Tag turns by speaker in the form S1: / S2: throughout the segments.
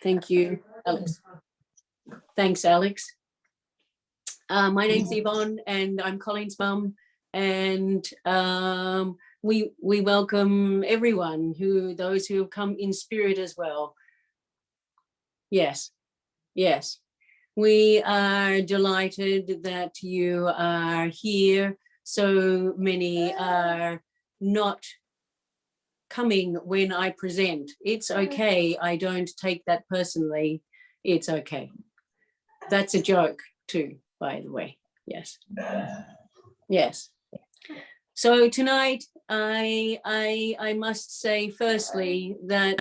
S1: Thank you, Alex. Thanks, Alex. My name's Yvonne and I'm Colleen's mum, and we welcome everyone, those who have come in spirit as well. Yes, yes. We are delighted that you are here. So many are not coming when I present. It's okay. I don't take that personally. It's okay. That's a joke too, by the way. Yes. Yes. So tonight, I must say firstly that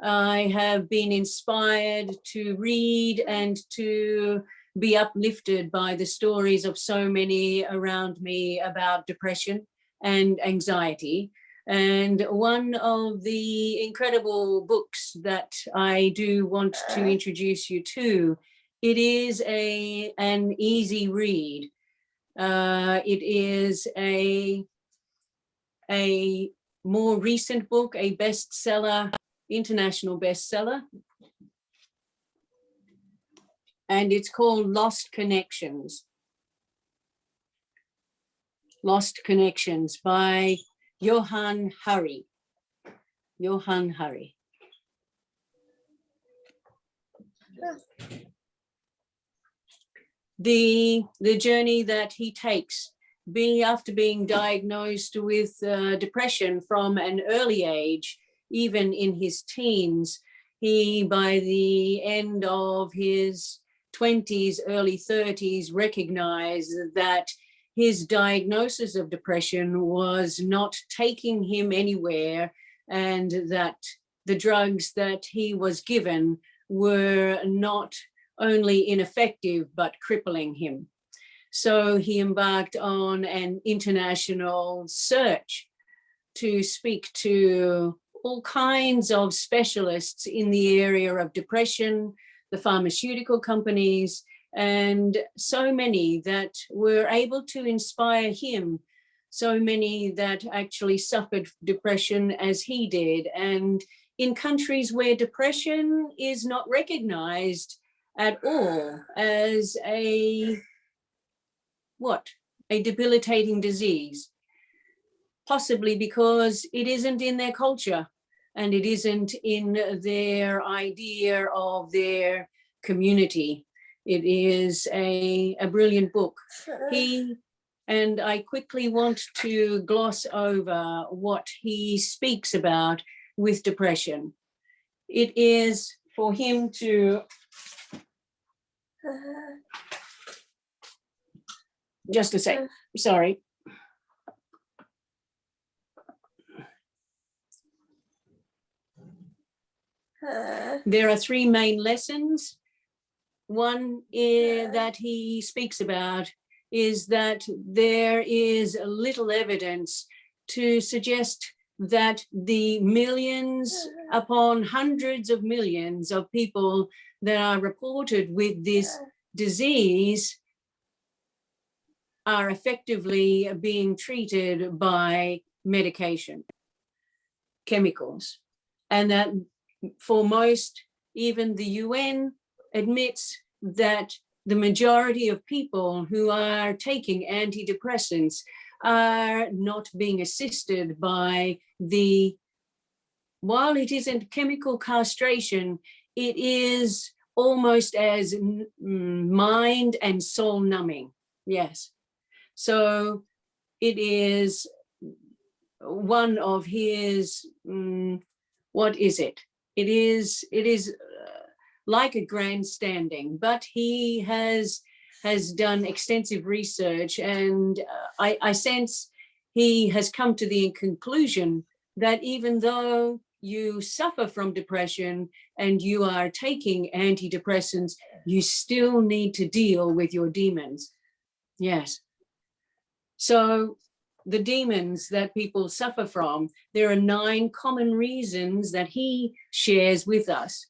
S1: I have been inspired to read and to be uplifted by the stories of so many around me about depression and anxiety. And one of the incredible books that I do want to introduce you to, it is an easy read. It is a more recent book, a bestseller, international bestseller, and it's called Lost Connections. Lost Connections by Johann Hari. Johann Hari. The journey that he takes, after being diagnosed with depression from an early age, even in his teens, he, by the end of his 20s, early 30s, recognized that his diagnosis of depression was not taking him anywhere, and that the drugs that he was given were not only ineffective, but crippling him. So he embarked on an international search to speak to all kinds of specialists in the area of depression, the pharmaceutical companies, and so many that were able to inspire him, so many that actually suffered depression as he did. And in countries where depression is not recognized at all as a debilitating disease, possibly because it isn't in their culture and it isn't in their idea of their community. It is a brilliant book. And I quickly want to gloss over what he speaks about with depression. It is for him to just a sec, sorry. There are three main lessons. One that he speaks about is that there is little evidence to suggest that the millions upon hundreds of millions of people that are reported with this disease are effectively being treated by medication, chemicals, and that for most, even the UN admits that the majority of people who are taking antidepressants are not being assisted by while it isn't chemical castration, it is almost as mind and soul numbing. Yes. So it is one of his, what is it? It is like a grandstanding, but he has done extensive research, and I sense he has come to the conclusion that even though you suffer from depression and you are taking antidepressants, you still need to deal with your demons. Yes. So the demons that people suffer from, there are 9 common reasons that he shares with us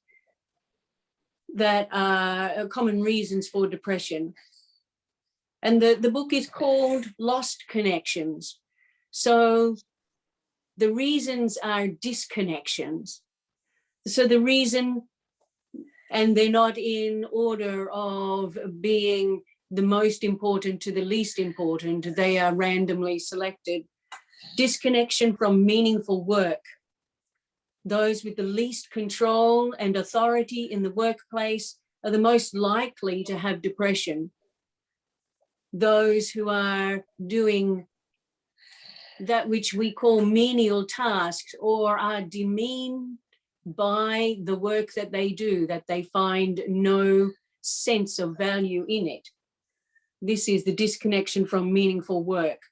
S1: that are common reasons for depression. And the book is called Lost Connections. So the reasons are disconnections. So the reason and they're not in order of being the most important to the least important. They are randomly selected. Disconnection from meaningful work. Those with the least control and authority in the workplace are the most likely to have depression. Those who are doing that which we call menial tasks or are demeaned by the work that they do, that they find no sense of value in it. This is the disconnection from meaningful work,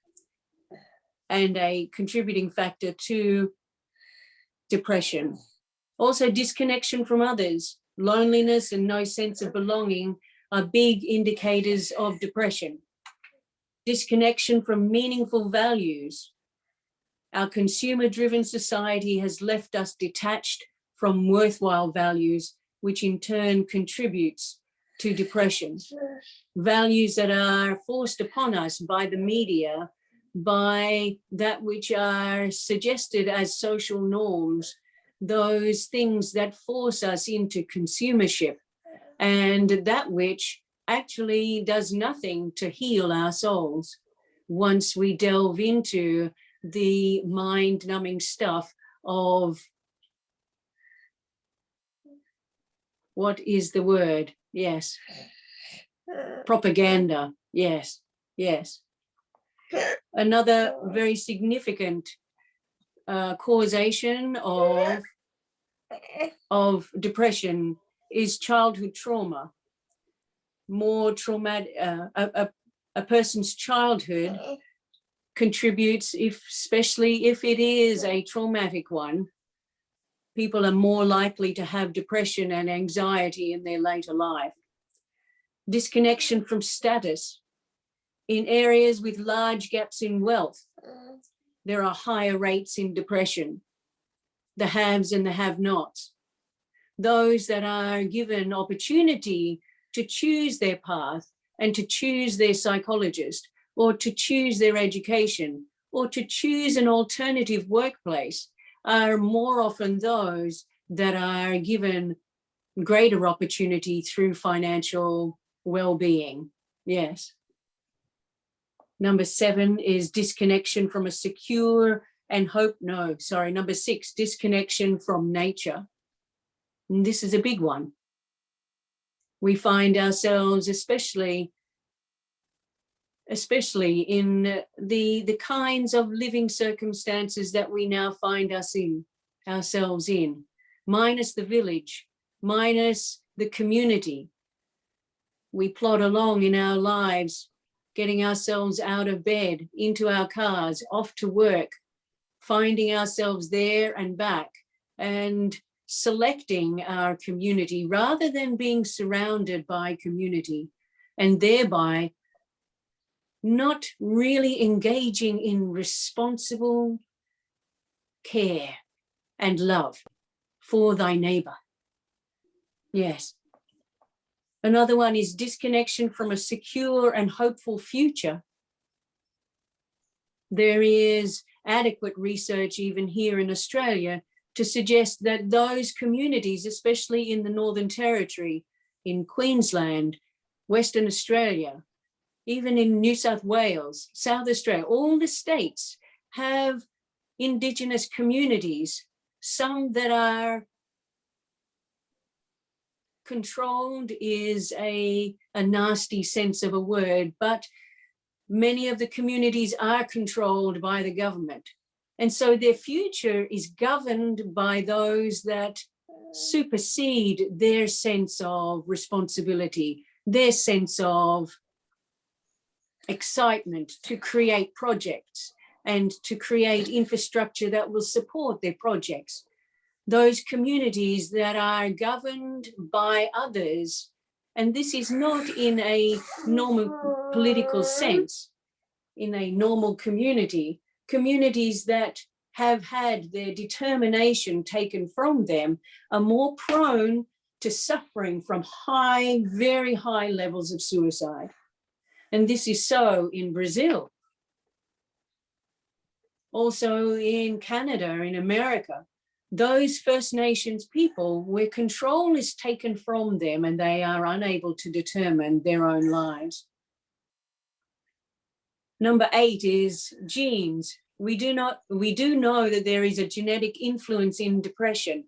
S1: and a contributing factor to depression. Also, disconnection from others. Loneliness and no sense of belonging are big indicators of depression. Disconnection from meaningful values. Our consumer-driven society has left us detached from worthwhile values, which in turn contributes to depression. Values that are forced upon us by the media, by that which are suggested as social norms, those things that force us into consumership, and that which actually does nothing to heal our souls once we delve into the mind-numbing stuff of, what is the word? Yes. Propaganda. Yes, yes. Another very significant causation of depression is childhood trauma. More traumatic, a person's childhood contributes, especially if it is a traumatic one. People are more likely to have depression and anxiety in their later life. Disconnection from status. In areas with large gaps in wealth, there are higher rates in depression. The haves and the have-nots. Those that are given opportunity to choose their path and to choose their psychologist, or to choose their education, or to choose an alternative workplace, are more often those that are given greater opportunity through financial well-being. Yes. Number 7 is disconnection from a secure and number 6, disconnection from nature. And this is a big one. We find ourselves, especially in the kinds of living circumstances that we now find ourselves in, minus the village, minus the community. We plod along in our lives, getting ourselves out of bed, into our cars, off to work, finding ourselves there and back, and selecting our community rather than being surrounded by community, and thereby not really engaging in responsible care and love for thy neighbor. Yes. Another one is disconnection from a secure and hopeful future. There is adequate research even here in Australia to suggest that those communities, especially in the Northern Territory, in Queensland, Western Australia, even in New South Wales, South Australia, all the states have Indigenous communities, some that are controlled is a nasty sense of a word, but many of the communities are controlled by the government. And so their future is governed by those that supersede their sense of responsibility, their sense of excitement to create projects and to create infrastructure that will support their projects. Those communities that are governed by others, and this is not in a normal political sense, in a normal community, communities that have had their determination taken from them are more prone to suffering from high, very high levels of suicide. And this is so in Brazil. Also in Canada, in America, those First Nations people where control is taken from them and they are unable to determine their own lives. Number 8 is genes. We do know that there is a genetic influence in depression,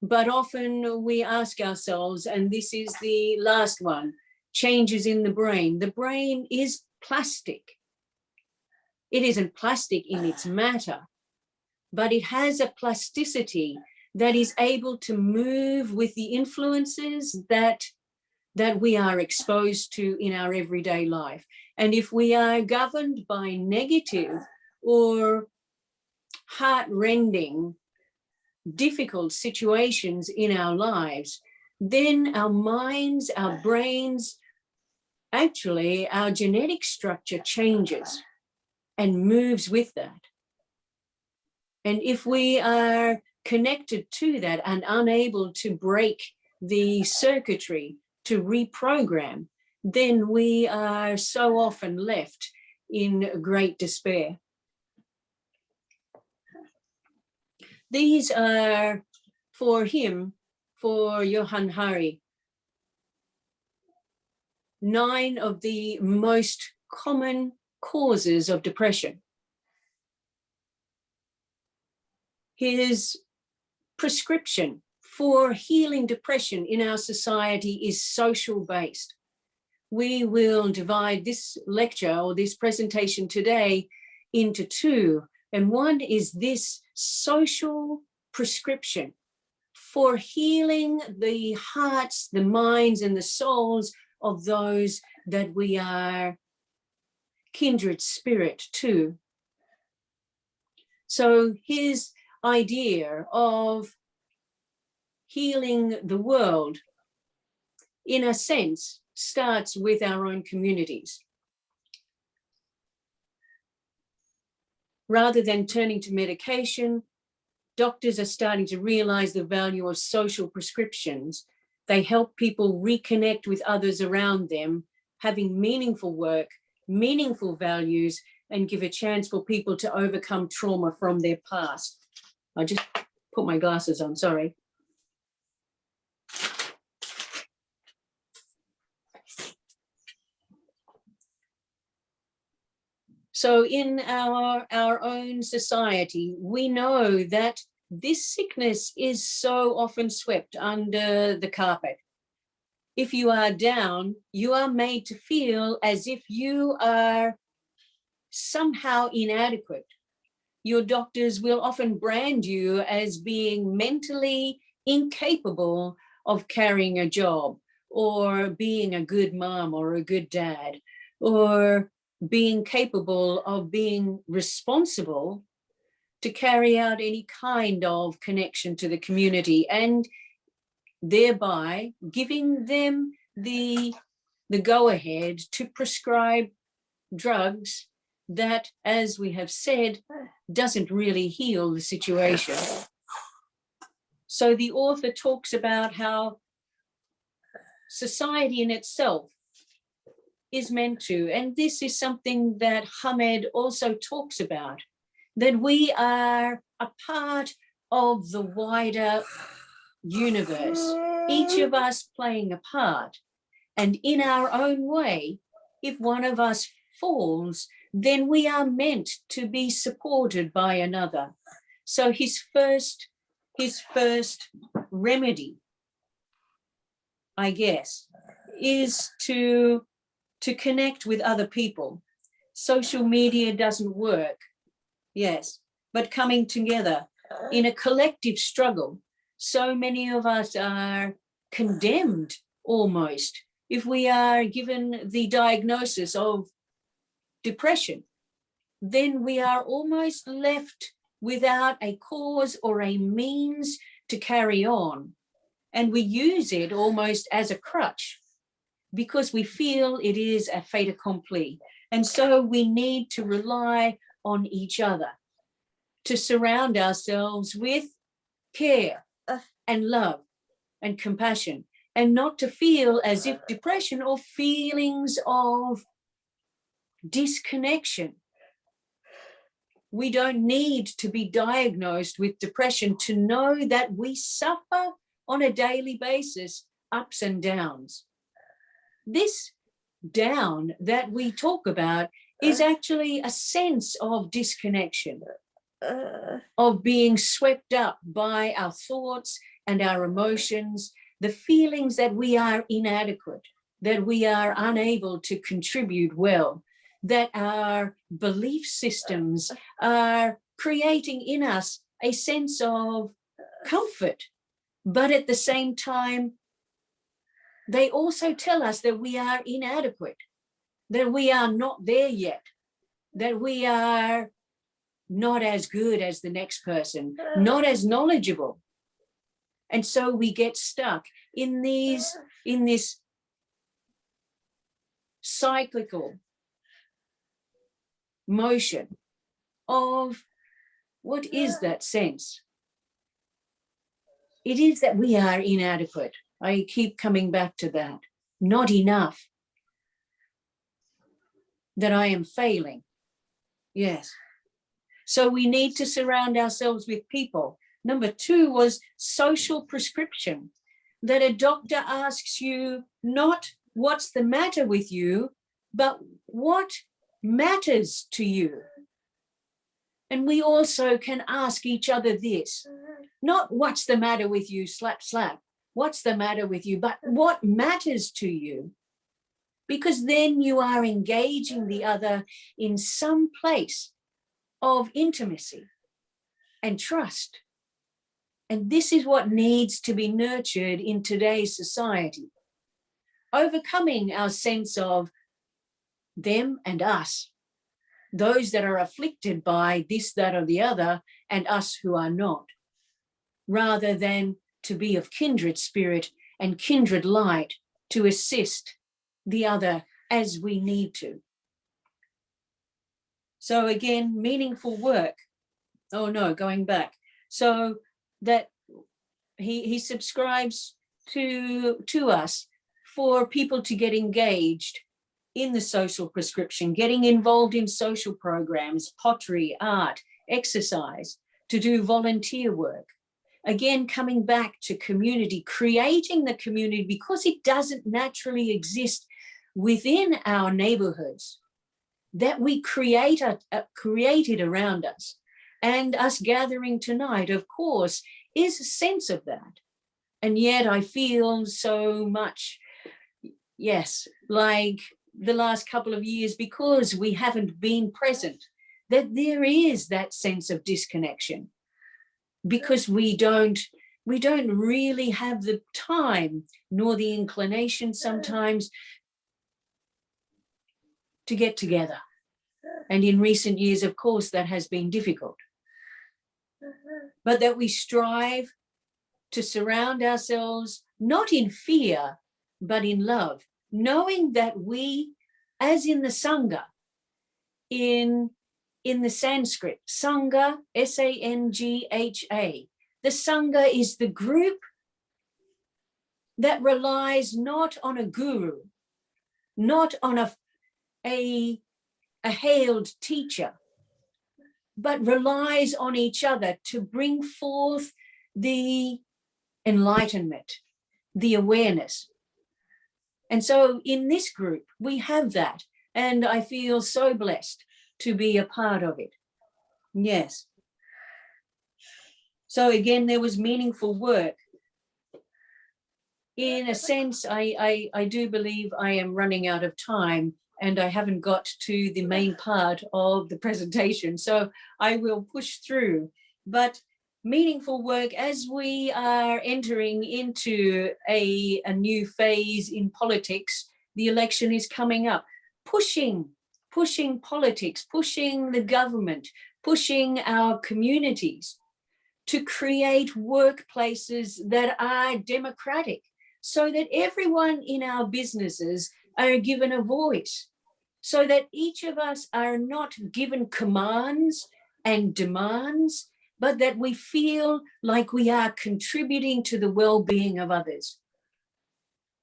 S1: but often we ask ourselves, and this is the last one, changes in the brain. The brain is plastic. It isn't plastic in its matter, but it has a plasticity that is able to move with the influences that we are exposed to in our everyday life. And if we are governed by negative or heart-rending, difficult situations in our lives, then our minds, our brains, actually our genetic structure changes and moves with that. And if we are connected to that and unable to break the circuitry to reprogram, then we are so often left in great despair. These are for him, for Johann Hari, 9 of the most common causes of depression. His prescription for healing depression in our society is social based. We will divide this lecture or this presentation today into 2. And one is this social prescription for healing the hearts, the minds, and the souls of those that we are kindred spirit to. So his idea of healing the world, in a sense, starts with our own communities. Rather than turning to medication, doctors are starting to realize the value of social prescriptions. They help people reconnect with others around them, having meaningful work, meaningful values, and give a chance for people to overcome trauma from their past. I just put my glasses on, sorry. So in our own society, we know that this sickness is so often swept under the carpet. If you are down, you are made to feel as if you are somehow inadequate. Your doctors will often brand you as being mentally incapable of carrying a job, or being a good mom or a good dad, or being capable of being responsible to carry out any kind of connection to the community, and thereby giving them the go-ahead to prescribe drugs that, as we have said, doesn't really heal the situation. So the author talks about how society in itself is meant to, and this is something that Hamed also talks about, that we are a part of the wider universe, each of us playing a part. And in our own way, if one of us falls, then we are meant to be supported by another. So his first remedy, I guess, is to connect with other people. Social media doesn't work, yes, but coming together in a collective struggle. So many of us are condemned almost if we are given the diagnosis of depression, then we are almost left without a cause or a means to carry on. And we use it almost as a crutch because we feel it is a fait accompli. And so we need to rely on each other to surround ourselves with care and love and compassion, and not to feel as if depression or feelings of disconnection We don't need to be diagnosed with depression to know that we suffer on a daily basis, ups and downs. This down that we talk about is actually a sense of disconnection, of being swept up by our thoughts and our emotions, the feelings that we are inadequate, that we are unable to contribute well, that our belief systems are creating in us a sense of comfort, but at the same time, they also tell us that we are inadequate, that we are not there yet, that we are not as good as the next person, not as knowledgeable. And so we get stuck in this cyclical motion of what is that sense? It is that we are inadequate. I keep coming back to that. Not enough. That I am failing. Yes. So we need to surround ourselves with people. Number 2 was social prescription, that a doctor asks you not what's the matter with you, but what matters to you. And we also can ask each other this, not what's the matter with you, slap, slap, what's the matter with you, but what matters to you. Because then you are engaging the other in some place of intimacy and trust. And this is what needs to be nurtured in today's society. Overcoming our sense of them and us, those that are afflicted by this, that, or the other, and us who are not, rather than to be of kindred spirit and kindred light to assist the other as we need to. So again, meaningful work. Oh no, going back. So that he subscribes to us for people to get engaged in the social prescription, getting involved in social programs, pottery, art, exercise, to do volunteer work. Again, coming back to community, creating the community because it doesn't naturally exist within our neighborhoods, that we create it around us. And us gathering tonight, of course, is a sense of that. And yet I feel so much, yes, like the last couple of years, because we haven't been present, that there is that sense of disconnection, because we don't really have the time nor the inclination sometimes to get together. And in recent years, of course, that has been difficult. But that we strive to surround ourselves, not in fear, but in love, knowing that we, as in the Sangha, in the Sanskrit, Sangha, S-A-N-G-H-A, the Sangha is the group that relies not on a guru, not on a hailed teacher, but relies on each other to bring forth the enlightenment, the awareness. And so in this group, we have that. And I feel so blessed to be a part of it. Yes. So again, there was meaningful work. In a sense, I do believe I am running out of time, and I haven't got to the main part of the presentation, so I will push through. But meaningful work, as we are entering into a new phase in politics, the election is coming up, pushing politics, pushing the government, pushing our communities to create workplaces that are democratic, so that everyone in our businesses are given a voice, so that each of us are not given commands and demands, but that we feel like we are contributing to the well-being of others,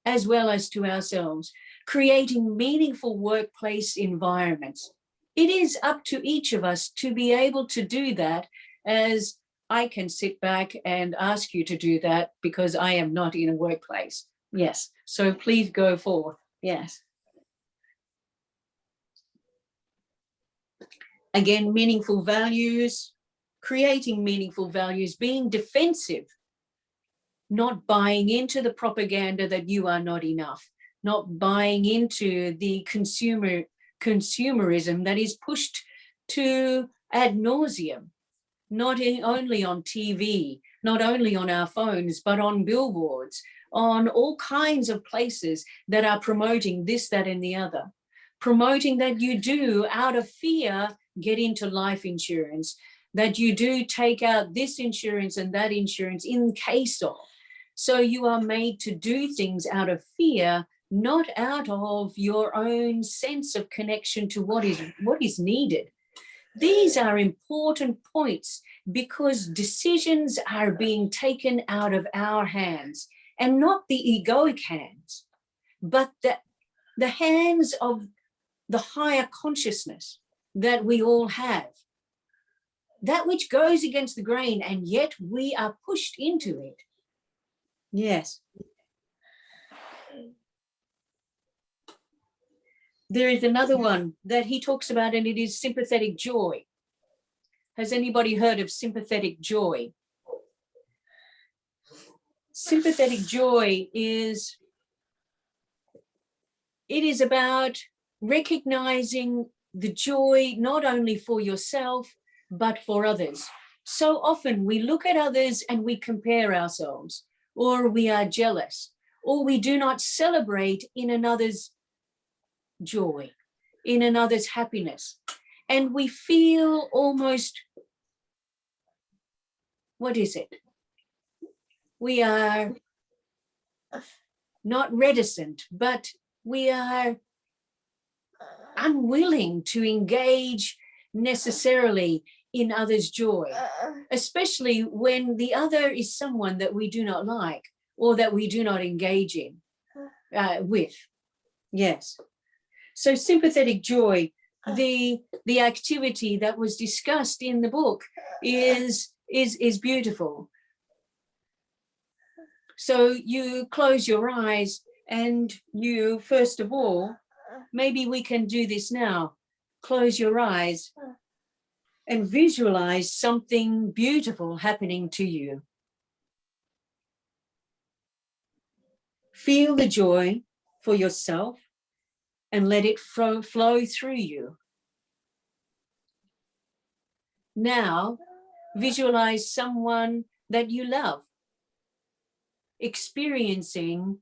S1: as well as to ourselves, creating meaningful workplace environments. it is up to each of us to be able to do that, as I can sit back and ask you to do that because I am not in a workplace. Yes. So please go forth. Yes. Again, meaningful values, creating meaningful values, being defensive, not buying into the propaganda that you are not enough, not buying into the consumerism that is pushed to ad nauseum, not only on TV, not only on our phones, but on billboards, on all kinds of places that are promoting this, that, and the other, promoting that you do, out of fear, get into life insurance, that you do take out this insurance and that insurance in case of. So you are made to do things out of fear, not out of your own sense of connection to what is needed. These are important points because decisions are being taken out of our hands, and not the egoic hands, but the hands of the higher consciousness that we all have, that which goes against the grain, and yet we are pushed into it. Yes. There is another one that he talks about, and it is sympathetic joy. Has anybody heard of sympathetic joy? Sympathetic joy is about recognizing the joy not only for yourself, but for others. So often we look at others and we compare ourselves, or we are jealous, or we do not celebrate in another's joy, in another's happiness. And we feel almost, what is it? We are not reticent, but we are unwilling to engage necessarily in others' joy, especially when the other is someone that we do not like or that we do not engage in with. Yes. So sympathetic joy, the activity that was discussed in the book is beautiful. So you close your eyes and you, first of all, maybe we can do this now. Close your eyes and visualize something beautiful happening to you. Feel the joy for yourself and let it flow through you. Now, visualize someone that you love experiencing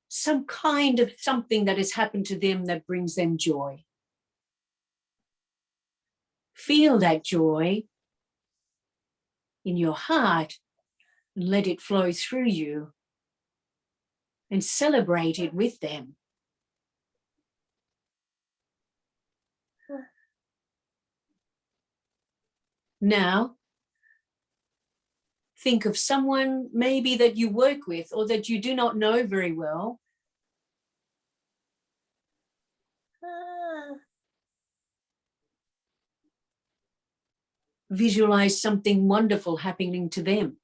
S1: some kind of something that has happened to them that brings them joy. Feel that joy in your heart and let it flow through you and celebrate it with them. Now, think of someone maybe that you work with or that you do not know very well. Visualize something wonderful happening to them.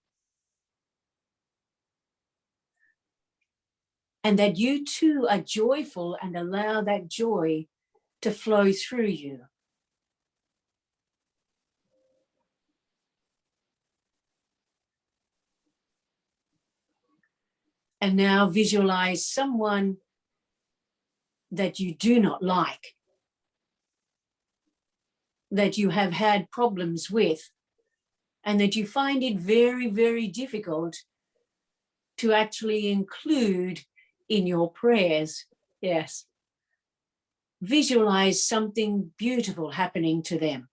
S1: And that you too are joyful and allow that joy to flow through you. And now visualize someone that you do not like, that you have had problems with, and that you find it very, very difficult to actually include in your prayers. Yes. Visualize something beautiful happening to them.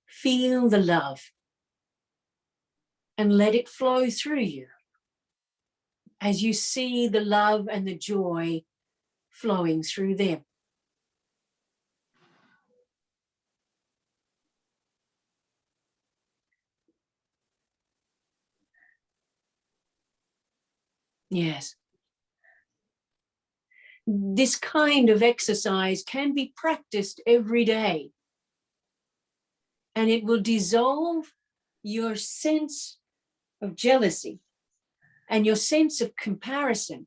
S1: Feel the love and let it flow through you as you see the love and the joy flowing through them. Yes. this kind of exercise can be practiced every day. And it will dissolve your sense of jealousy and your sense of comparison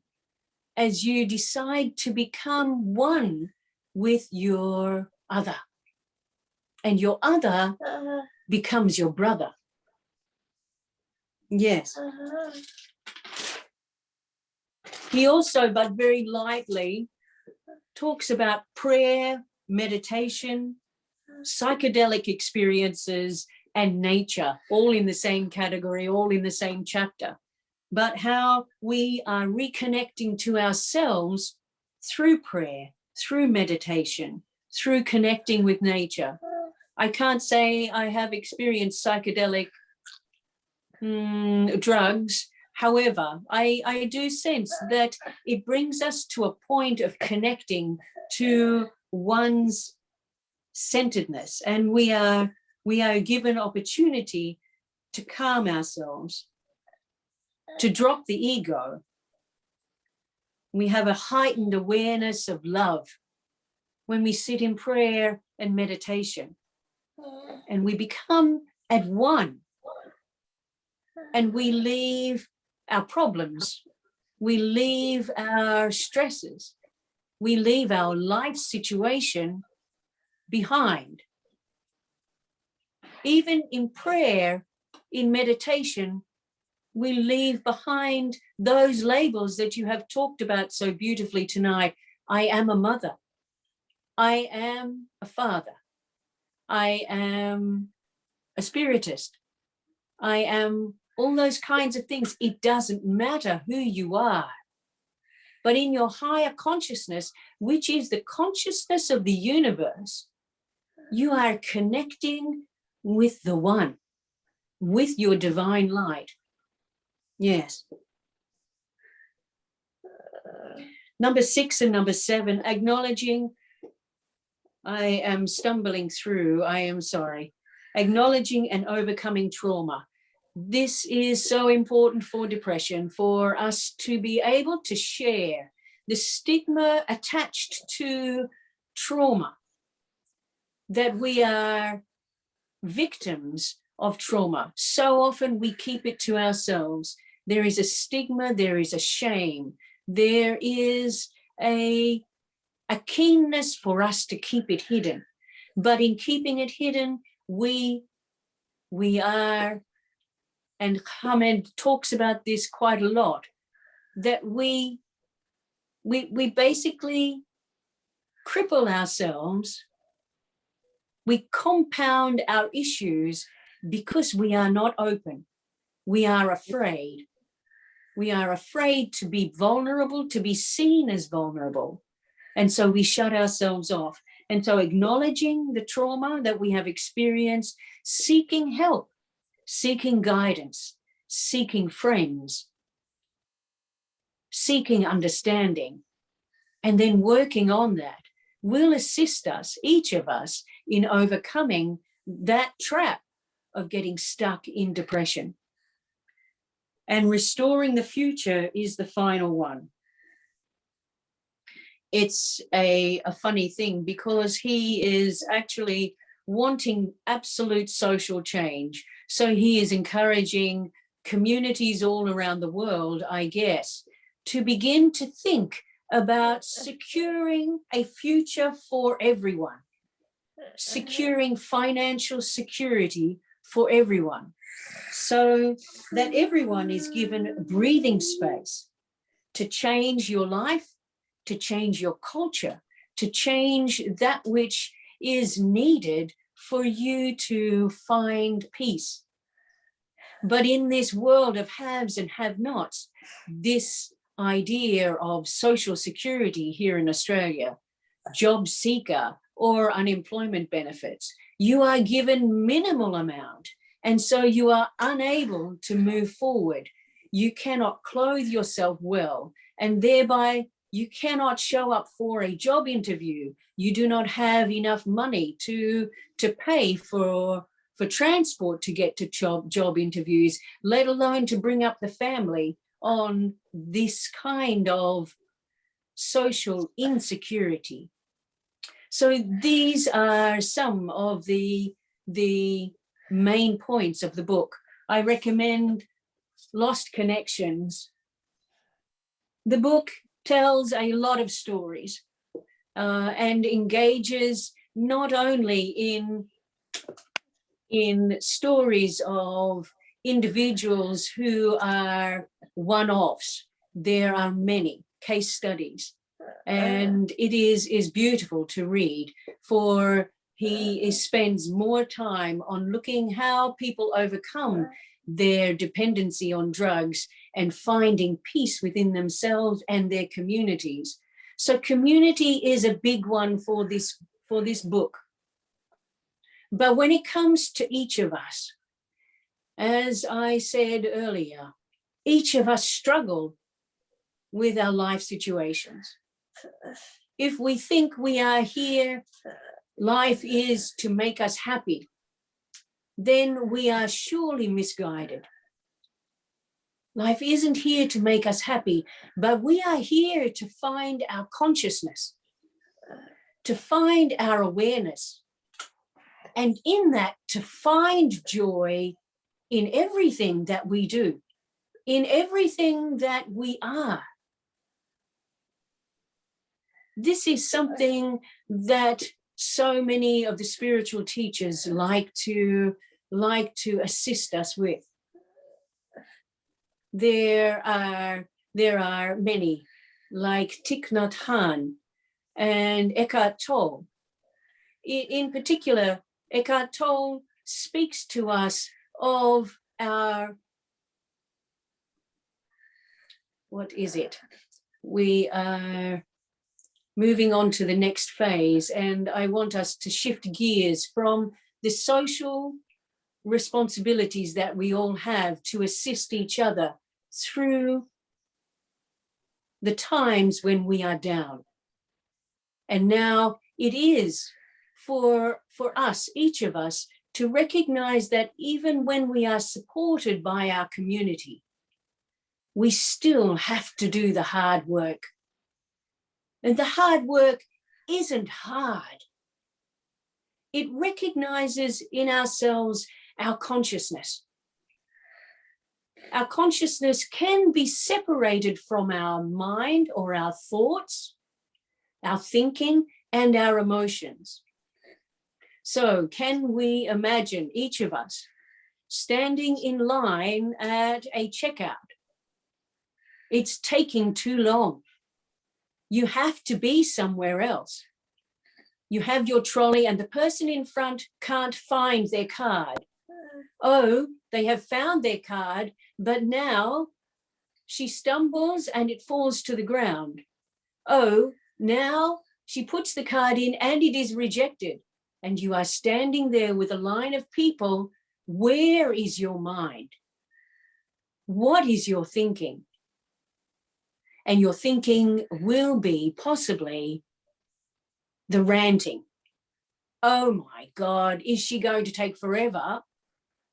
S1: as you decide to become one with your other. And your other becomes your brother. Yes. He also, but very lightly, talks about prayer, meditation, psychedelic experiences, and nature, all in the same category, all in the same chapter. But how we are reconnecting to ourselves through prayer, through meditation, through connecting with nature. I can't say I have experienced psychedelic drugs. However, I do sense that it brings us to a point of connecting to one's centeredness, and we are given opportunity to calm ourselves, to drop the ego. We have a heightened awareness of love when we sit in prayer and meditation, and we become at one, and we leave our problems, we leave our stresses, we leave our life situation behind. Even in prayer, in meditation, we leave behind those labels that you have talked about so beautifully tonight. I am a mother. I am a father. I am a spiritist. I am all those kinds of things. It doesn't matter who you are. But in your higher consciousness, which is the consciousness of the universe, you are connecting with the one, with your divine light. Yes. Number 6 and number 7, acknowledging, I am stumbling through, I am sorry, acknowledging and overcoming trauma. This is so important for depression, for us to be able to share the stigma attached to trauma, that we are victims of trauma. So often we keep it to ourselves. There is a stigma, there is a shame, there is a keenness for us to keep it hidden. But in keeping it hidden, we are, and Hamed talks about this quite a lot, that we basically cripple ourselves, we compound our issues because we are not open. We are afraid. We are afraid to be vulnerable, to be seen as vulnerable. And so we shut ourselves off. And so acknowledging the trauma that we have experienced, seeking help, seeking guidance, seeking friends, seeking understanding, and then working on that will assist us, each of us, in overcoming that trap of getting stuck in depression. And restoring the future is the final one. It's a funny thing because he is actually wanting absolute social change. So he is encouraging communities all around the world, I guess, to begin to think about securing a future for everyone, securing financial security for everyone, so that everyone is given breathing space to change your life, to change your culture, to change that which is needed for you to find peace. But in this world of haves and have-nots, this idea of social security here in Australia, job seeker or unemployment benefits, you are given minimal amount, and so you are unable to move forward. You cannot clothe yourself well, and thereby you cannot show up for a job interview. You do not have enough money to pay for transport to get to job interviews, let alone to bring up the family on this kind of social insecurity. So these are some of the main points of the book. I recommend Lost Connections. The book tells a lot of stories and engages not only in stories of individuals who are one-offs. There are many case studies, and it is beautiful to read, for he spends more time on looking how people overcome their dependency on drugs and finding peace within themselves and their communities. So community is a big one for this book. But when it comes to each of us, as I said earlier, each of us struggle with our life situations. If we think we are here, life is to make us happy, then we are surely misguided. Life isn't here to make us happy, but we are here to find our consciousness, to find our awareness, and in that to find joy in everything that we do, in everything that we are. This is something that so many of the spiritual teachers like to assist us with. There are many, like Thich Nhat Hanh and Eckhart Tolle. In particular, Eckhart Tolle speaks to us of our, what is it? We are moving on to the next phase, and I want us to shift gears from the social responsibilities that we all have to assist each other through the times when we are down. And now it is for us, each of us, to recognize that even when we are supported by our community, we still have to do the hard work. And the hard work isn't hard. It recognizes in ourselves our consciousness. Our consciousness can be separated from our mind or our thoughts, our thinking, and our emotions. So can we imagine each of us standing in line at a checkout? It's taking too long. You have to be somewhere else. You have your trolley and the person in front can't find their card. Oh, they have found their card, but now she stumbles and it falls to the ground. Oh, now she puts the card in and it is rejected. And you are standing there with a line of people. Where is your mind? What is your thinking? And your thinking will be possibly the ranting. Oh my God, is she going to take forever?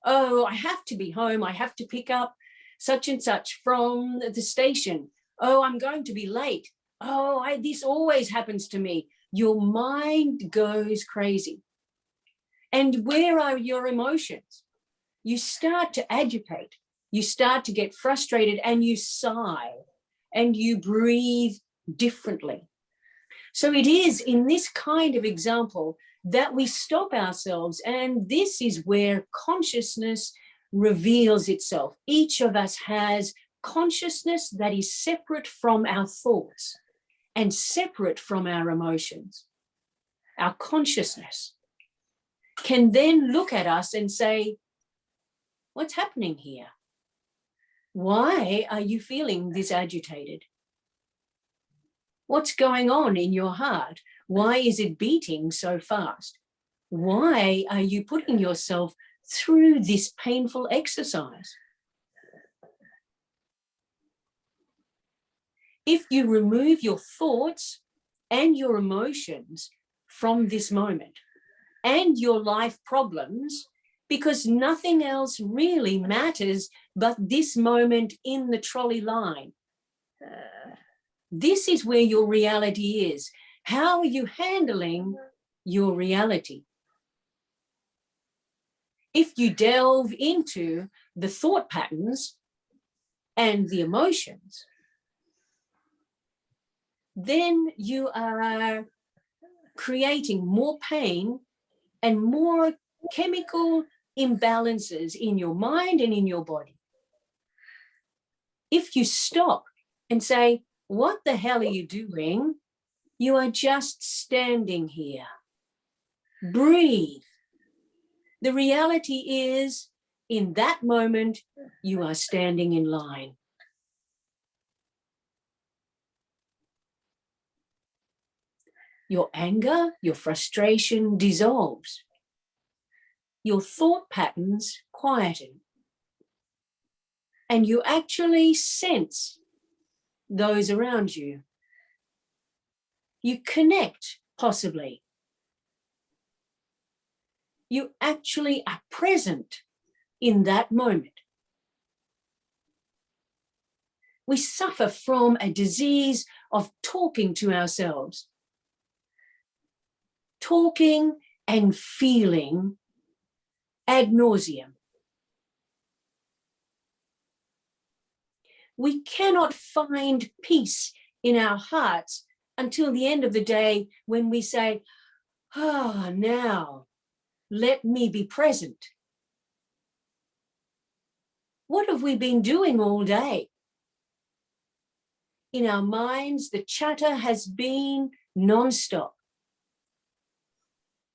S1: Oh, I have to be home. I have to pick up such and such from the station. Oh, I'm going to be late. Oh, this always happens to me. Your mind goes crazy. And where are your emotions? You start to agitate. You start to get frustrated and you sigh and you breathe differently. So it is in this kind of example that we stop ourselves, and this is where consciousness reveals itself. Each of us has consciousness that is separate from our thoughts and separate from our emotions. Our consciousness can then look at us and say, what's happening here? Why are you feeling this agitated? What's going on in your heart? Why is it beating so fast? Why are you putting yourself through this painful exercise? If you remove your thoughts and your emotions from this moment and your life problems, because nothing else really matters but this moment in the trolley line, This is where your reality is. How are you handling your reality? If you delve into the thought patterns and the emotions, then you are creating more pain and more chemical imbalances in your mind and in your body. If you stop and say, what the hell are you doing? You are just standing here. Breathe. The reality is, in that moment, you are standing in line. Your anger, your frustration dissolves. Your thought patterns quieten. And you actually sense those around you. You connect, possibly. You actually are present in that moment. We suffer from a disease of talking to ourselves. Talking and feeling ad nauseum. We cannot find peace in our hearts until the end of the day when we say, oh, now let me be present. What have we been doing all day? In our minds, the chatter has been non-stop.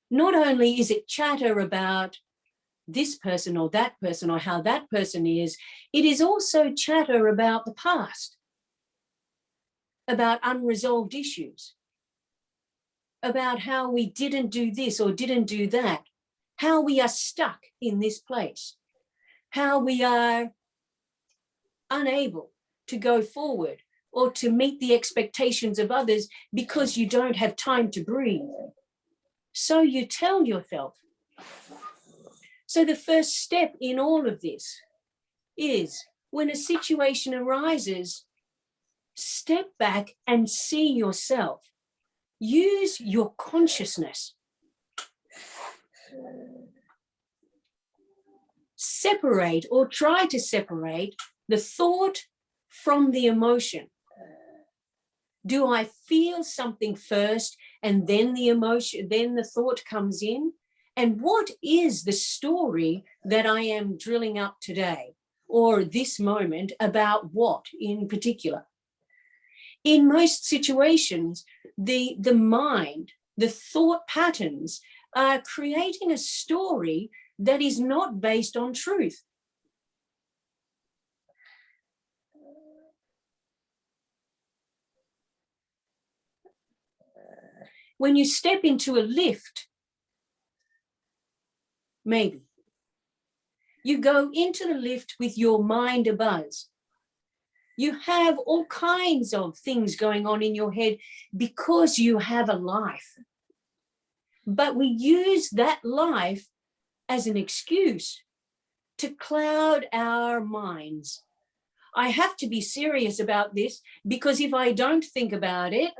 S1: Not only is it chatter about this person or how that person is, it is also chatter about the past, about unresolved issues, about how we didn't do this or didn't do that, how we are stuck in this place, how we are unable to go forward or to meet the expectations of others because you don't have time to breathe. So you tell yourself. So the first step in all of this is when a situation arises, step back and see yourself. Use your consciousness. Separate or try to separate the thought from the emotion. Do I feel something first and then the emotion, then the thought comes in? And what is the story that I am drilling up today or this moment about what in particular? In most situations, the mind, the thought patterns are creating a story that is not based on truth. When you step into a lift, maybe, you go into the lift with your mind abuzz. You have all kinds of things going on in your head because you have a life. But we use that life as an excuse to cloud our minds. I have to be serious about this because if I don't think about it,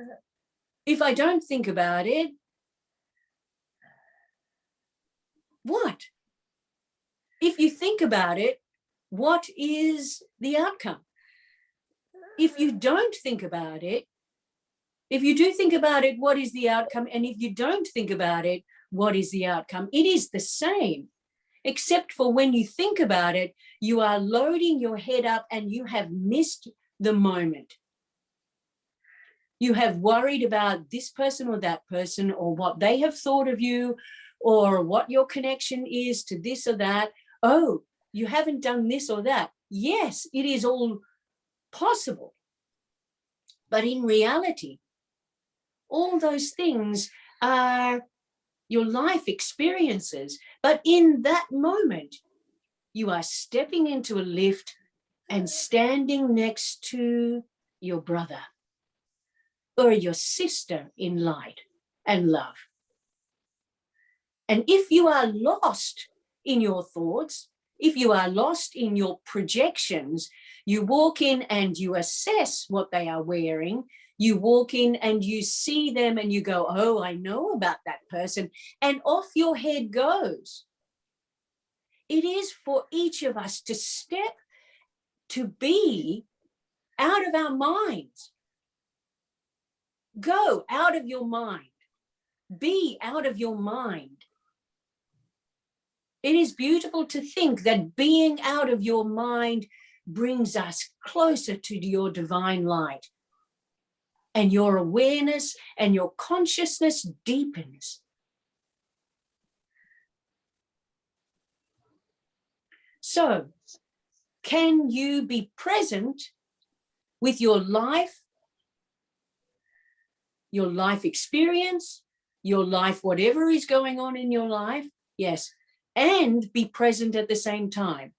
S1: what? If you think about it, what is the outcome? If you don't think about it, if you do think about it, what is the outcome? And if you don't think about it, what is the outcome? It is the same, except for when you think about it, you are loading your head up and you have missed the moment. You have worried about this person or that person or what they have thought of you or what your connection is to this or that. Oh, you haven't done this or that. Yes, it is all possible. But in reality, all those things are your life experiences. But in that moment, you are stepping into a lift and standing next to your brother or your sister in light and love. And if you are lost in your thoughts, if you are lost in your projections, you walk in and you assess what they are wearing, You walk in and you see them and you go, oh, I know about that person. And off your head goes. It is for each of us to step to be out of our minds. Go out of your mind. Be out of your mind. It is beautiful to think that being out of your mind brings us closer to your divine light. And your awareness and your consciousness deepens. So, can you be present with your life experience, your life, whatever is going on in your life? Yes. And be present at the same time.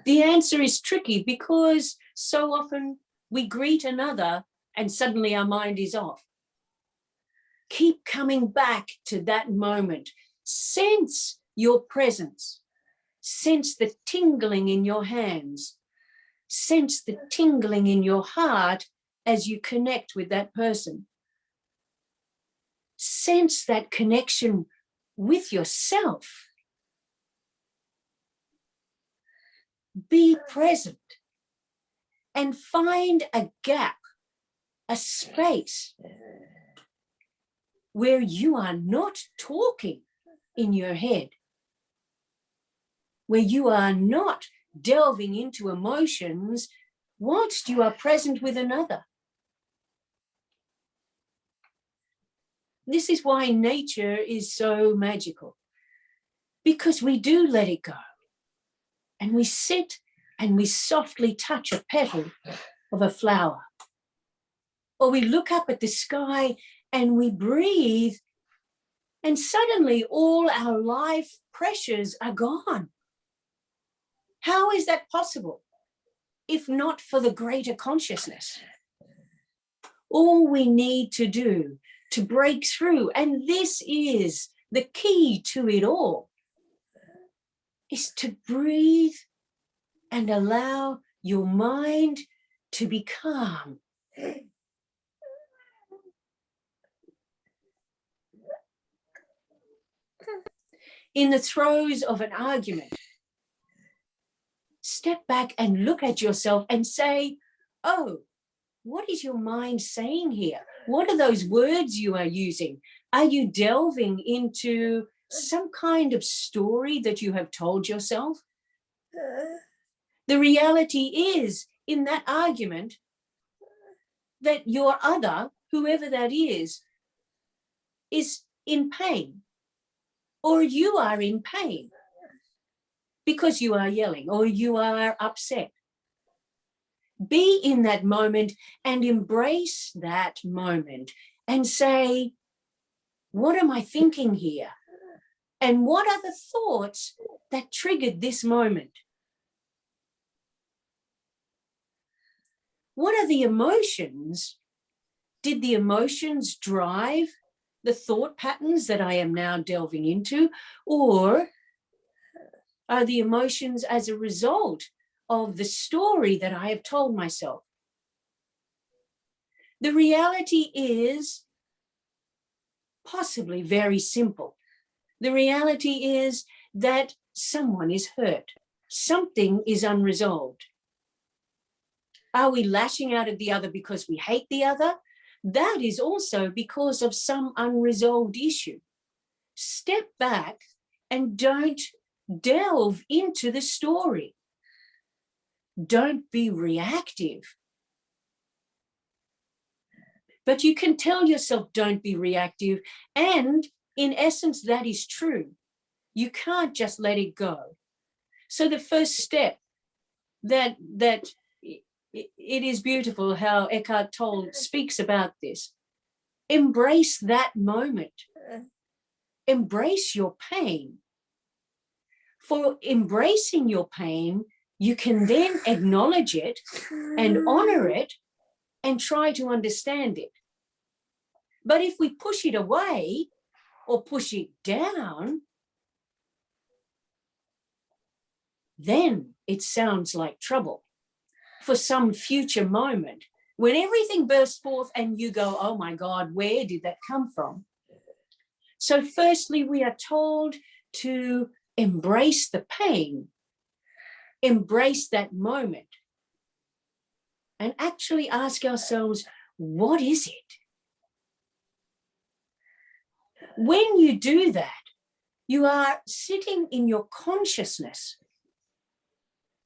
S1: The answer is tricky because so often we greet another and suddenly our mind is off. Keep coming back to that moment. Sense your presence. Sense the tingling in your hands. Sense the tingling in your heart as you connect with that person. Sense that connection with yourself. Be present and find a gap, a space where you are not talking in your head, where you are not delving into emotions whilst you are present with another. This is why nature is so magical, because we do let it go. And we sit and we softly touch a petal of a flower. Or we look up at the sky and we breathe, and suddenly all our life pressures are gone. How is that possible, if not for the greater consciousness? All we need to do to break through, and this is the key to it all, is to breathe and allow your mind to be calm. In the throes of an argument, step back and look at yourself and say, oh, what is your mind saying here? What are those words you are using? Are you delving into some kind of story that you have told yourself? The reality is, in that argument, that your other, whoever that is in pain, or you are in pain because you are yelling or you are upset. Be in that moment and embrace that moment and say, what am I thinking here? And what are the thoughts that triggered this moment? What are the emotions? Did the emotions drive the thought patterns that I am now delving into? Or are the emotions as a result of the story that I have told myself? The reality is possibly very simple. The reality is that someone is hurt. Something is unresolved. Are we lashing out at the other because we hate the other? That is also because of some unresolved issue. Step back and don't delve into the story. Don't be reactive. But you can tell yourself, don't be reactive. And in essence, that is true. You can't just let it go. So the first step that it is beautiful how Eckhart Tolle speaks about this. Embrace that moment. Embrace your pain. For embracing your pain, you can then acknowledge it and honor it and try to understand it. But if we push it away or push it down, then it sounds like trouble for some future moment when everything bursts forth and you go, oh my God, where did that come from? So firstly, we are told to embrace the pain, embrace that moment, and actually ask ourselves, what is it? When you do that, you are sitting in your consciousness,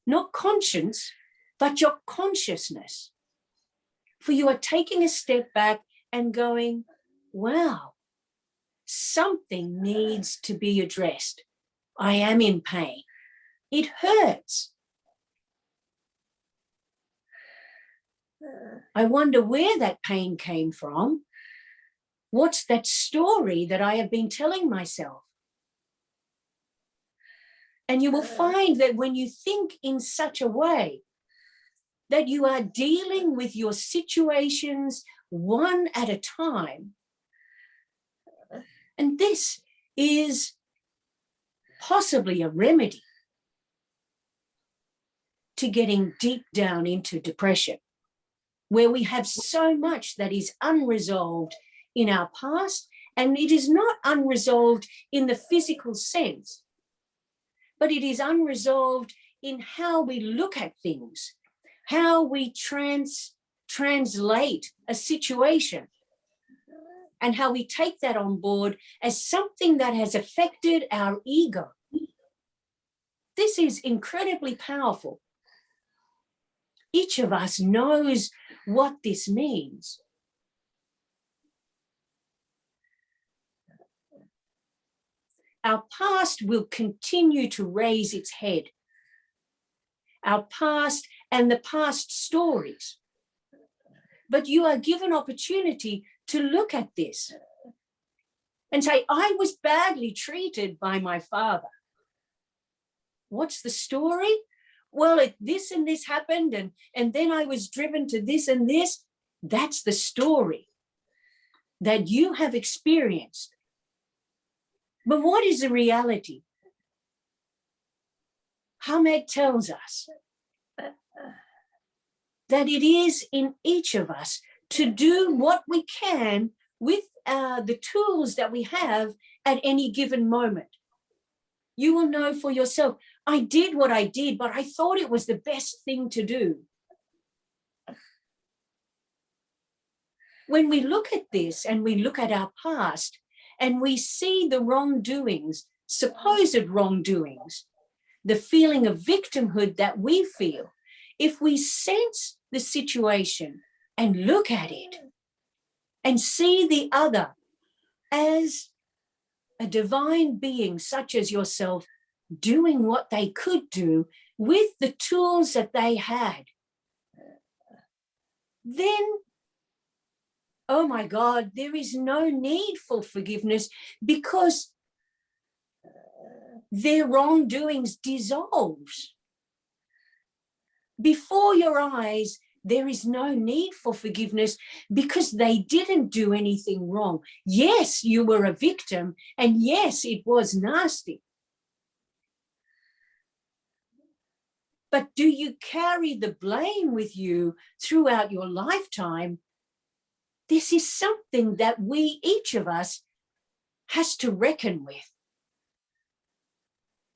S1: not conscience, but your consciousness. For you are taking a step back and going, wow, something needs to be addressed. I am in pain. It hurts. I wonder where that pain came from. What's that story that I have been telling myself? And you will find that when you think in such a way, that you are dealing with your situations one at a time. And this is possibly a remedy to getting deep down into depression, where we have so much that is unresolved in our past, and it is not unresolved in the physical sense, but it is unresolved in how we look at things, how we translate a situation, and how we take that on board as something that has affected our ego. This is incredibly powerful. Each of us knows what this means. Our past will continue to raise its head. Our past and the past stories. But you are given opportunity to look at this and say, I was badly treated by my father. What's the story? Well, this and this happened, and then I was driven to this and this. That's the story that you have experienced. But what is the reality? Hamed tells us that it is in each of us to do what we can with the tools that we have at any given moment. You will know for yourself, I did what I did, but I thought it was the best thing to do. When we look at this and we look at our past and we see the wrongdoings, supposed wrongdoings, the feeling of victimhood that we feel, if we sense the situation and look at it and see the other as a divine being such as yourself doing what they could do with the tools that they had, then, oh my God, there is no need for forgiveness because their wrongdoings dissolves. Before your eyes, there is no need for forgiveness because they didn't do anything wrong. Yes, you were a victim, and yes, it was nasty. But do you carry the blame with you throughout your lifetime? This is something that each of us, has to reckon with.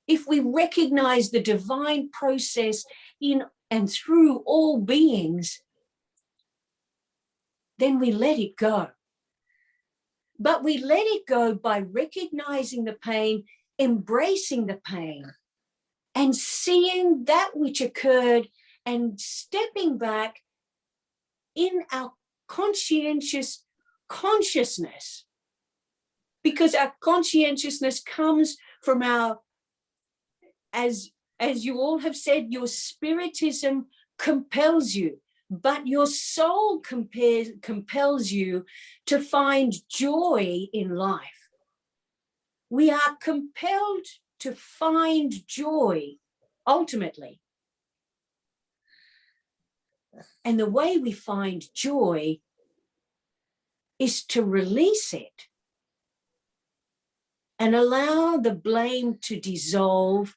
S1: If we recognize the divine process in and through all beings, then we let it go. But we let it go by recognizing the pain, embracing the pain, and seeing that which occurred and stepping back in our conscientious consciousness. Because our conscientiousness comes from our, as you all have said, your spiritism compels you, but your soul compels you to find joy in life. We are compelled to find joy, ultimately. And the way we find joy is to release it and allow the blame to dissolve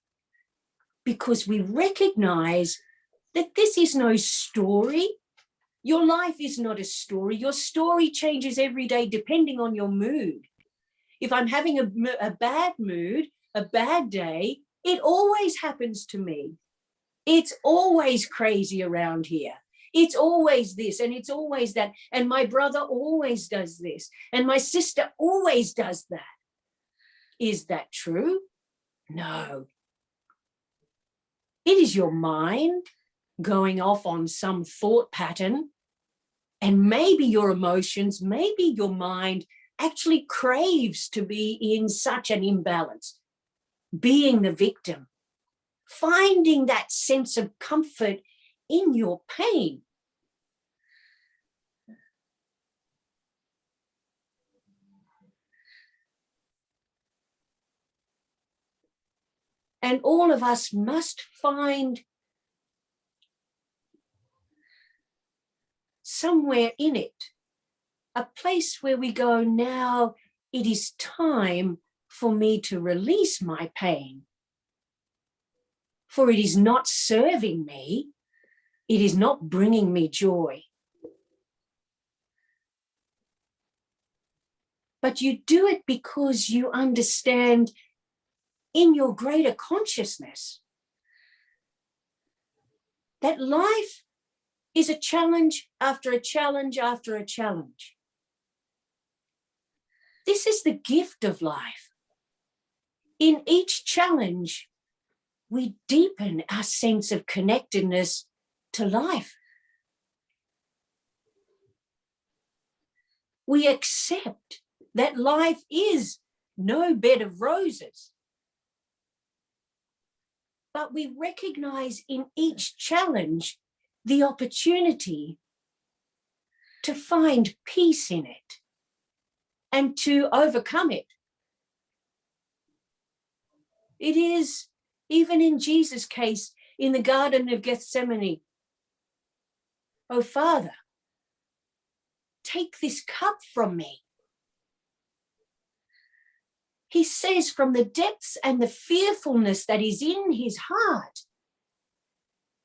S1: because we recognize that this is no story. Your life is not a story. Your story changes every day depending on your mood. If I'm having a bad mood, a bad day, it always happens to me. It's always crazy around here. It's always this and it's always that. And my brother always does this. And my sister always does that. Is that true? No. It is your mind going off on some thought pattern, and maybe your emotions, maybe your mind actually craves to be in such an imbalance, being the victim, finding that sense of comfort in your pain. And all of us must find somewhere in it a place where we go, now it is time for me to release my pain. For it is not serving me. It is not bringing me joy. But you do it because you understand in your greater consciousness that life is a challenge after a challenge after a challenge. This is the gift of life. In each challenge, we deepen our sense of connectedness to life. We accept that life is no bed of roses. But we recognize in each challenge the opportunity to find peace in it and to overcome it. It is, even in Jesus' case, in the Garden of Gethsemane, "Oh, Father, take this cup from me." He says from the depths and the fearfulness that is in his heart.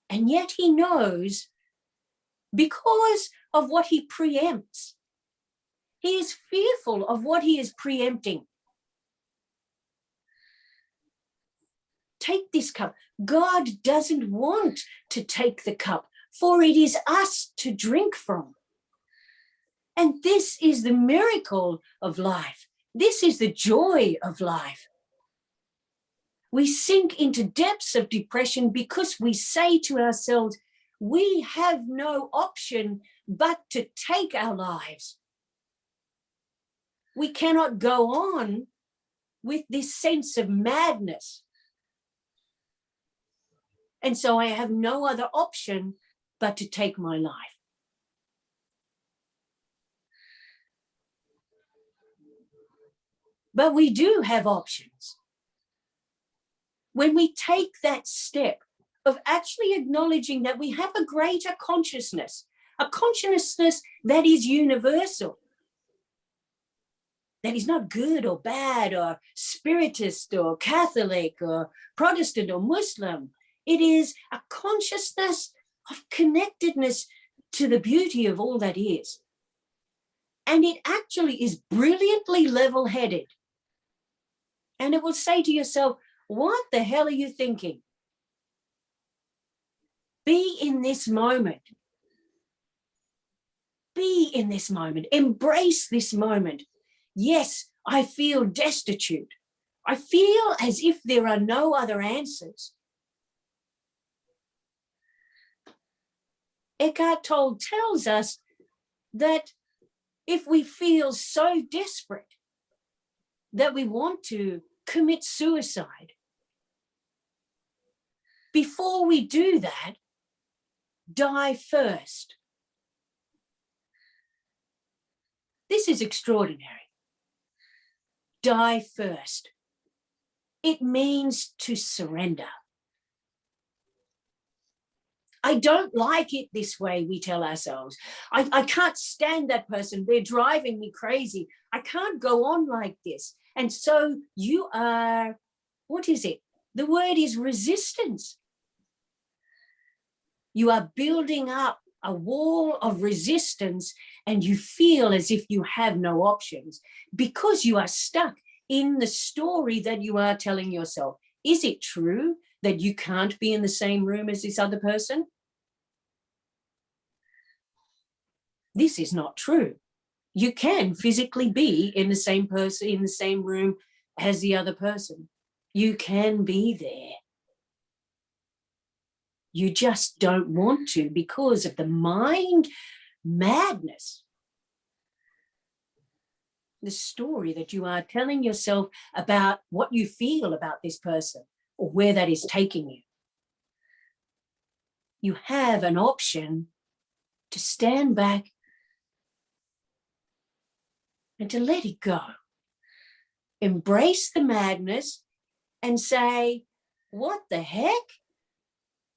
S1: And yet he knows, because of what he preempts, he is fearful of what he is preempting. Take this cup. God doesn't want to take the cup, for it is us to drink from. And this is the miracle of life. This is the joy of life. We sink into depths of depression because we say to ourselves, we have no option but to take our lives. We cannot go on with this sense of madness. And so I have no other option but to take my life. But we do have options. When we take that step of actually acknowledging that we have a greater consciousness, a consciousness that is universal, that is not good or bad or spiritist or Catholic or Protestant or Muslim. It is a consciousness of connectedness to the beauty of all that is. And it actually is brilliantly level-headed. And it will say to yourself, what the hell are you thinking? Be in this moment. Be in this moment. Embrace this moment. Yes, I feel destitute. I feel as if there are no other answers. Eckhart Tolle tells us that if we feel so desperate that we want to commit suicide, before we do that, die first. This is extraordinary. Die first. It means to surrender. I don't like it this way, we tell ourselves. I can't stand that person. They're driving me crazy. I can't go on like this. And so you are, what is it? The word is resistance. You are building up a wall of resistance and you feel as if you have no options because you are stuck in the story that you are telling yourself. Is it true that you can't be in the same room as this other person? This is not true. You can physically be in the same person, in the same room as the other person. You can be there. You just don't want to because of the mind madness. The story that you are telling yourself about what you feel about this person or where that is taking you. You have an option to stand back and to let it go. Embrace the madness and say, what the heck?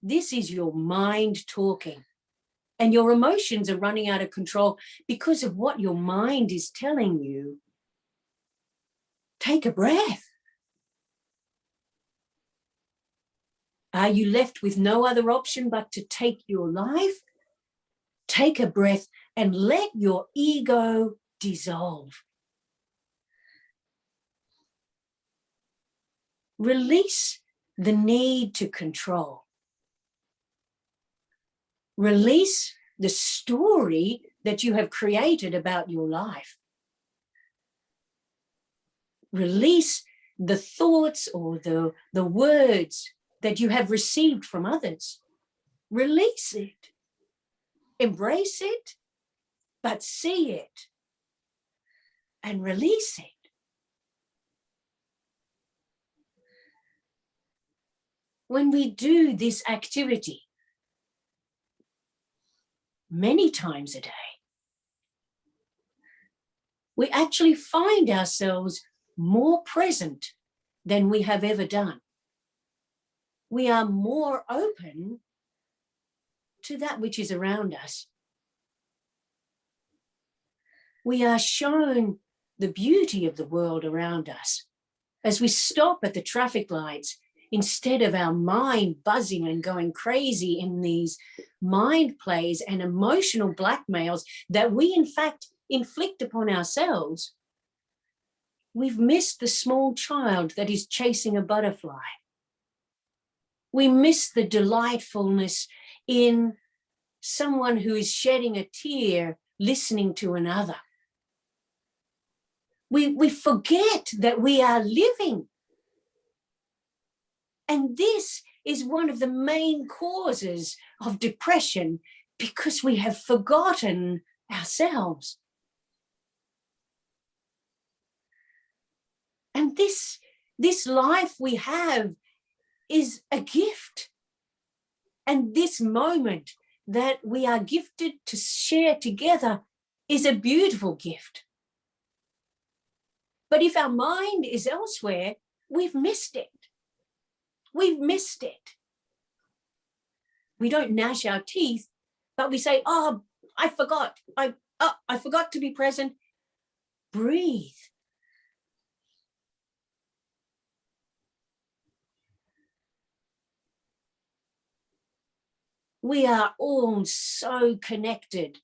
S1: This is your mind talking. And your emotions are running out of control because of what your mind is telling you. Take a breath. Are you left with no other option but to take your life? Take a breath and let your ego dissolve. Release the need to control. Release the story that you have created about your life. Release the thoughts or the words that you have received from others. Release it. Embrace it, but see it and release it. When we do this activity many times a day, we actually find ourselves more present than we have ever done. We are more open to that which is around us. We are shown the beauty of the world around us. As we stop at the traffic lights, instead of our mind buzzing and going crazy in these mind plays and emotional blackmails that we in fact inflict upon ourselves, we've missed the small child that is chasing a butterfly. We miss the delightfulness in someone who is shedding a tear, listening to another. We forget that we are living. And this is one of the main causes of depression because we have forgotten ourselves. And this life we have is a gift. And this moment that we are gifted to share together is a beautiful gift. But if our mind is elsewhere, we've missed it. We've missed it. We don't gnash our teeth, but we say, oh, I forgot. I forgot to be present. Breathe. We are all so connected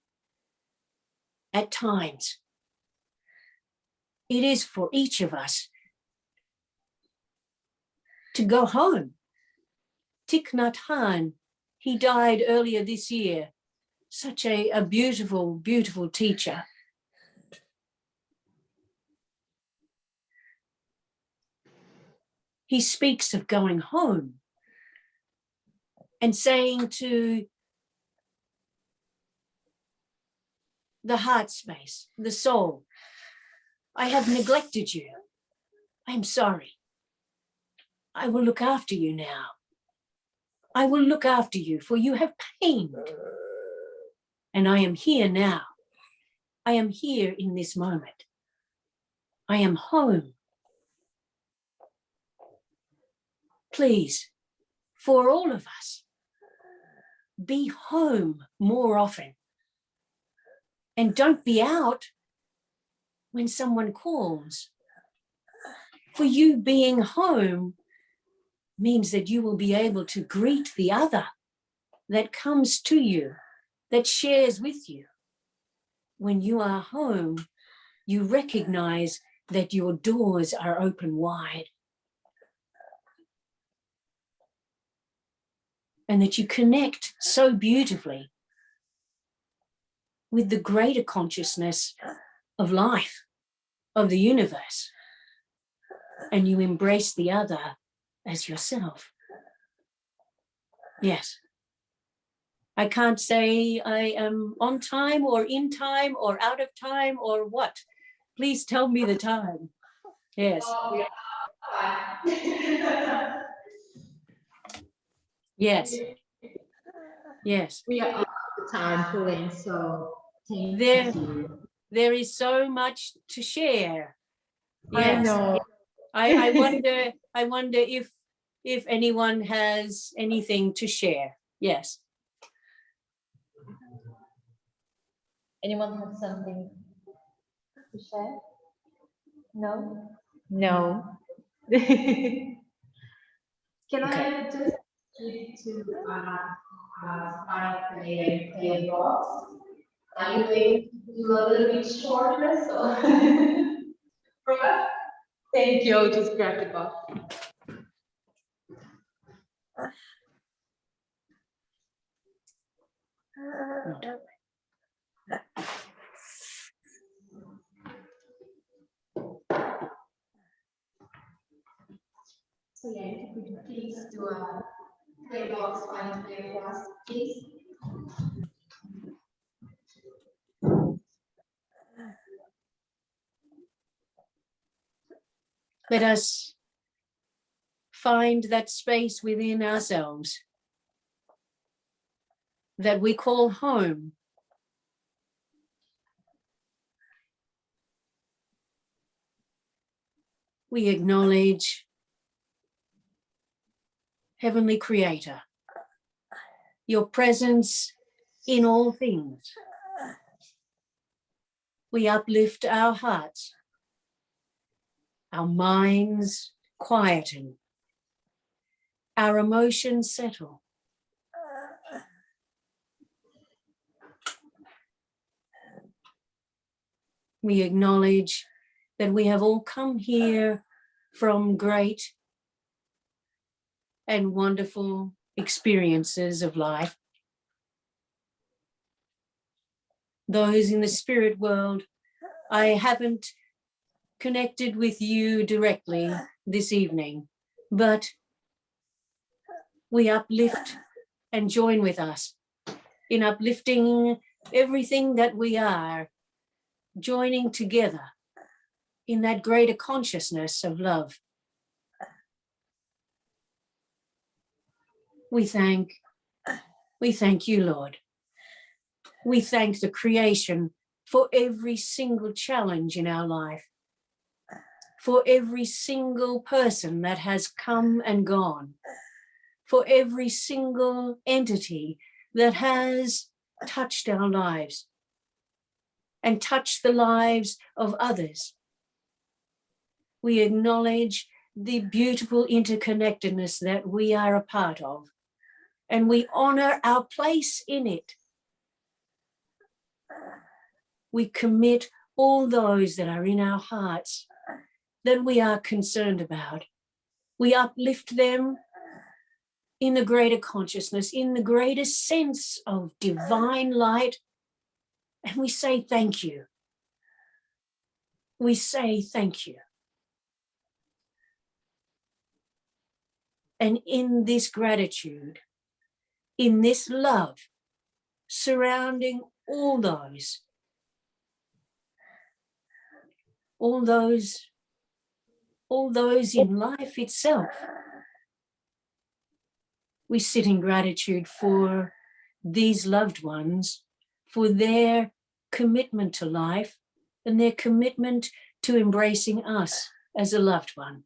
S1: at times. It is for each of us to go home. Thich Nhat Hanh, he died earlier this year. Such a beautiful, beautiful teacher. He speaks of going home and saying to the heart space, the soul, I have neglected you. I'm sorry. I will look after you now. I will look after you, for you have pain. And I am here now. I am here in this moment. I am home. Please, for all of us, be home more often. And don't be out when someone calls. For you being home means that you will be able to greet the other that comes to you, that shares with you. When you are home, you recognize that your doors are open wide and that you connect so beautifully with the greater consciousness of life, of the universe, and you embrace the other as yourself. Yes. I can't say I am on time or in time or out of time or what. Please tell me the time. Yes. Yes. Yes.
S2: We are on the time, Colleen, so thank you.
S1: There is so much to share.
S2: Yes. I know.
S1: I wonder if anyone has anything to share. Yes.
S2: Anyone have something to share? No? No. Can I just speak to Spike play box? Are you able to do a little bit shorter? So thank you. I'll just grab the box. So yeah, if you could please do a play box fine play for us, please.
S1: Let us find that space within ourselves that we call home. We acknowledge Heavenly Creator, your presence in all things. We uplift our hearts, our minds quieten, our emotions settle. We acknowledge that we have all come here from great and wonderful experiences of life. Those in the spirit world, I haven't connected with you directly this evening, but we uplift and join with us in uplifting everything that we are, joining together in that greater consciousness of love. We thank you, Lord. We thank the creation for every single challenge in our life, for every single person that has come and gone, for every single entity that has touched our lives and touched the lives of others. We acknowledge the beautiful interconnectedness that we are a part of, and we honor our place in it. We commit all those that are in our hearts that we are concerned about. We uplift them in the greater consciousness, in the greater sense of divine light, and we say thank you. We say thank you. And in this gratitude, in this love, surrounding all those in life itself, we sit in gratitude for these loved ones, for their commitment to life and their commitment to embracing us as a loved one.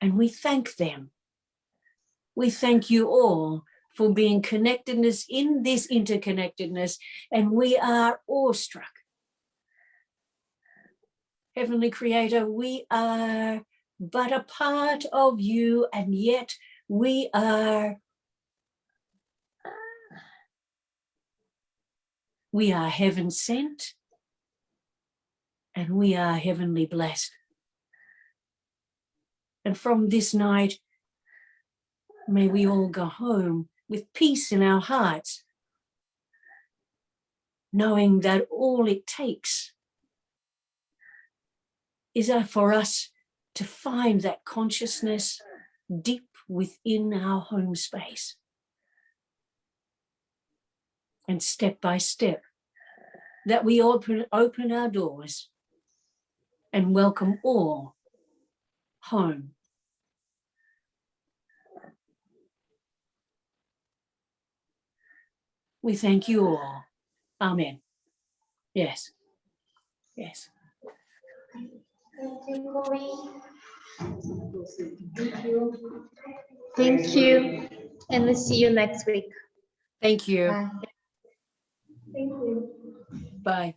S1: And we thank them. We thank you all for being connectedness in this interconnectedness, and we are awestruck. Heavenly Creator, we are but a part of you, and yet we are heaven sent, and we are heavenly blessed. And from this night, may we all go home with peace in our hearts, knowing that all it takes is for us to find that consciousness deep within our home space. And step by step, that we open our doors and welcome all home. We thank you all. Amen. Yes. Yes.
S2: Thank you, Colleen. Thank you. Thank you. And we'll see you next week.
S1: Thank you.
S2: Bye. Thank you.
S1: Bye.